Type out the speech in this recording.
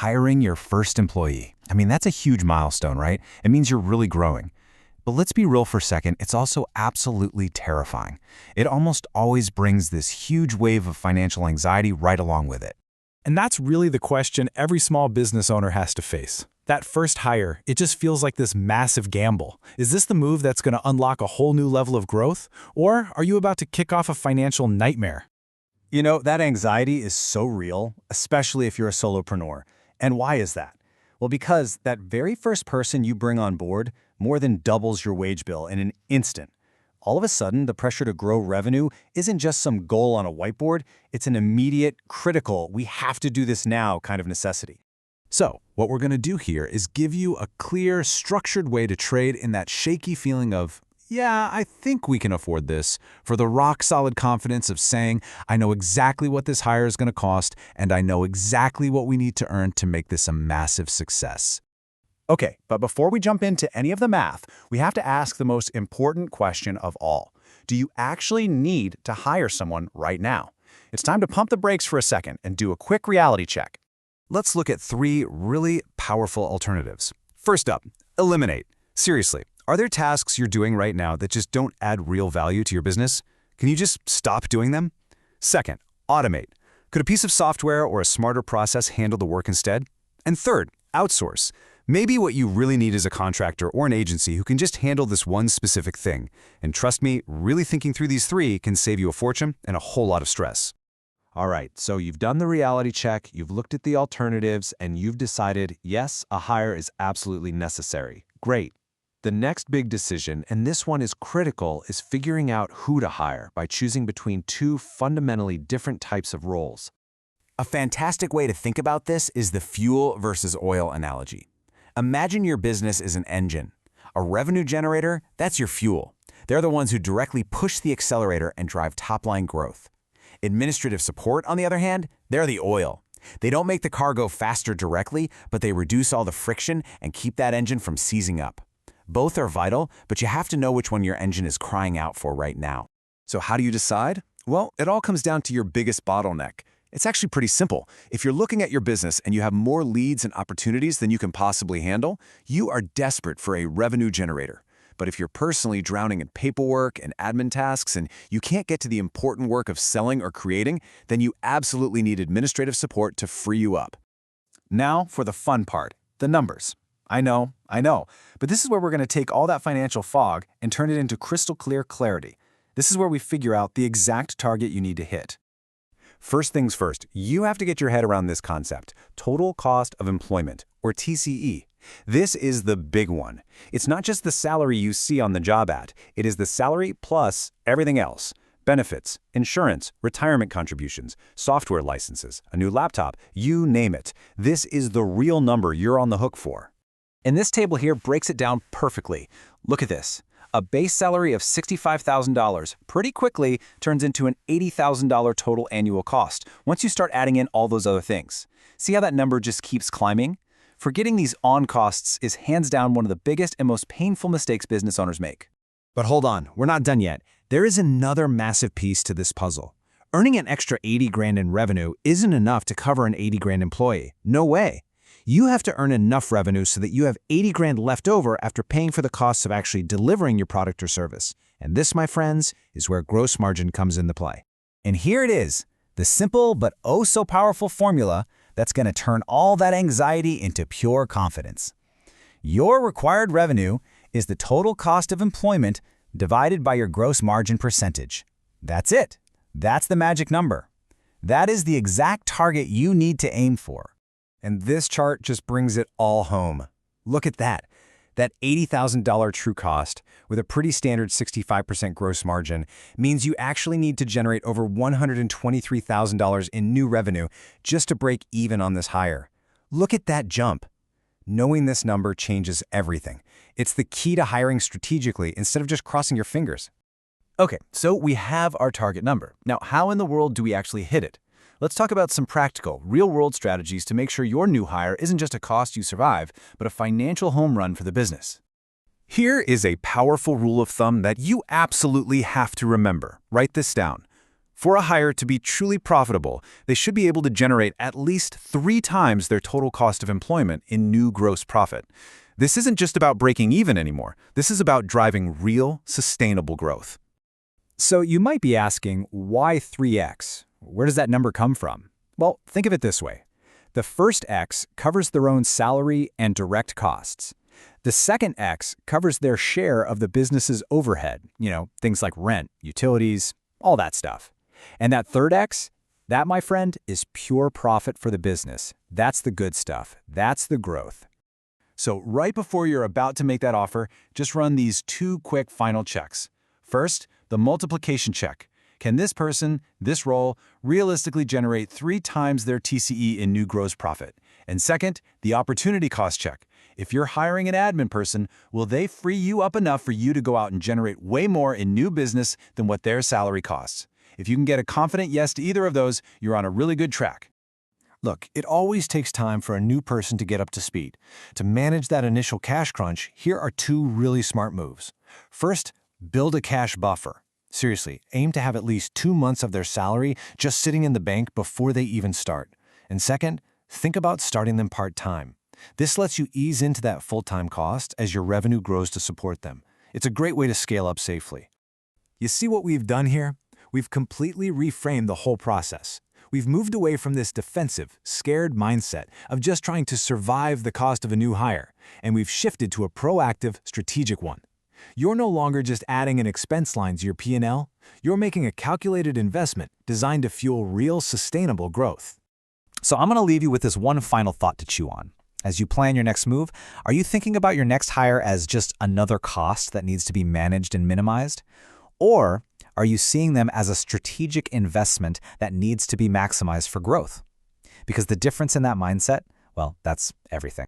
hiring your first employee. I mean, that's a huge milestone, right? It means you're really growing. But let's be real for a second, it's also absolutely terrifying. It almost always brings this huge wave of financial anxiety right along with it. And that's really the question every small business owner has to face. That first hire, it just feels like this massive gamble. Is this the move that's going to unlock a whole new level of growth? Or are you about to kick off a financial nightmare? You know, that anxiety is so real, especially if you're a solopreneur. And why is that? Well, because that very first person you bring on board more than doubles your wage bill in an instant. All of a sudden, the pressure to grow revenue isn't just some goal on a whiteboard, it's an immediate, critical, we have to do this now kind of necessity. So, what we're going to do here is give you a clear, structured way to trade in that shaky feeling of, yeah, I think we can afford this, for the rock-solid confidence of saying, I know exactly what this hire is going to cost, and I know exactly what we need to earn to make this a massive success. Okay, but before we jump into any of the math, we have to ask the most important question of all. Do you actually need to hire someone right now? It's time to pump the brakes for a second and do a quick reality check. Let's look at 3 really powerful alternatives. First up, eliminate. Seriously, are there tasks you're doing right now that just don't add real value to your business? Can you just stop doing them? Second, automate. Could a piece of software or a smarter process handle the work instead? And third, outsource. Maybe what you really need is a contractor or an agency who can just handle this one specific thing. And trust me, really thinking through these 3 can save you a fortune and a whole lot of stress. All right, so you've done the reality check, you've looked at the alternatives, and you've decided, yes, a hire is absolutely necessary. Great. The next big decision, and this one is critical, is figuring out who to hire by choosing between 2 fundamentally different types of roles. A fantastic way to think about this is the fuel versus oil analogy. Imagine your business is an engine. A revenue generator, that's your fuel. They're the ones who directly push the accelerator and drive top-line growth. Administrative support, on the other hand, they're the oil. They don't make the car go faster directly, but they reduce all the friction and keep that engine from seizing up. Both are vital, but you have to know which one your engine is crying out for right now. So how do you decide? Well, it all comes down to your biggest bottleneck. It's actually pretty simple. If you're looking at your business and you have more leads and opportunities than you can possibly handle, you are desperate for a revenue generator. But if you're personally drowning in paperwork and admin tasks and you can't get to the important work of selling or creating, then you absolutely need administrative support to free you up. Now for the fun part, the numbers. I know, but this is where we're going to take all that financial fog and turn it into crystal clear clarity. This is where we figure out the exact target you need to hit. First things first, you have to get your head around this concept, total cost of employment, or TCE. This is the big one. It's not just the salary you see on the job ad. It is the salary plus everything else. Benefits, insurance, retirement contributions, software licenses, a new laptop, you name it. This is the real number you're on the hook for. And this table here breaks it down perfectly. Look at this. A base salary of $65,000 pretty quickly turns into an $80,000 total annual cost once you start adding in all those other things. See how that number just keeps climbing? Forgetting these on-costs is hands down one of the biggest and most painful mistakes business owners make. But hold on, we're not done yet. There is another massive piece to this puzzle. Earning an extra 80 grand in revenue isn't enough to cover an 80 grand employee. No way. You have to earn enough revenue so that you have 80 grand left over after paying for the costs of actually delivering your product or service. And this, my friends, is where gross margin comes into play. And here it is, the simple but oh so powerful formula that's going to turn all that anxiety into pure confidence. Your required revenue is the total cost of employment divided by your gross margin percentage. That's it. That's the magic number. That is the exact target you need to aim for. And this chart just brings it all home. Look at that. That $80,000 true cost with a pretty standard 65% gross margin means you actually need to generate over $123,000 in new revenue just to break even on this hire. Look at that jump. Knowing this number changes everything. It's the key to hiring strategically instead of just crossing your fingers. Okay, so we have our target number. Now, how in the world do we actually hit it? Let's talk about some practical, real-world strategies to make sure your new hire isn't just a cost you survive, but a financial home run for the business. Here is a powerful rule of thumb that you absolutely have to remember. Write this down. For a hire to be truly profitable, they should be able to generate at least 3 times their total cost of employment in new gross profit. This isn't just about breaking even anymore. This is about driving real, sustainable growth. So you might be asking, why 3x? Where does that number come from? Well, think of it this way. The first X covers their own salary and direct costs. The second X covers their share of the business's overhead, things like rent, utilities, all that stuff. And that third X, that, my friend, is pure profit for the business. That's the good stuff. That's the growth. So right before you're about to make that offer, just run these 2 quick final checks. First, the multiplication check. Can this person, this role, realistically generate 3 times their TCE in new gross profit? And second, the opportunity cost check. If you're hiring an admin person, will they free you up enough for you to go out and generate way more in new business than what their salary costs? If you can get a confident yes to either of those, you're on a really good track. Look, it always takes time for a new person to get up to speed. To manage that initial cash crunch, here are 2 really smart moves. First, build a cash buffer. Seriously, aim to have at least 2 months of their salary just sitting in the bank before they even start. And second, think about starting them part-time. This lets you ease into that full-time cost as your revenue grows to support them. It's a great way to scale up safely. You see what we've done here? We've completely reframed the whole process. We've moved away from this defensive, scared mindset of just trying to survive the cost of a new hire, and we've shifted to a proactive, strategic one. You're no longer just adding an expense line to your P&L. You're making a calculated investment designed to fuel real, sustainable growth. So I'm going to leave you with this one final thought to chew on. As you plan your next move, are you thinking about your next hire as just another cost that needs to be managed and minimized? Or are you seeing them as a strategic investment that needs to be maximized for growth? Because the difference in that mindset, well, that's everything.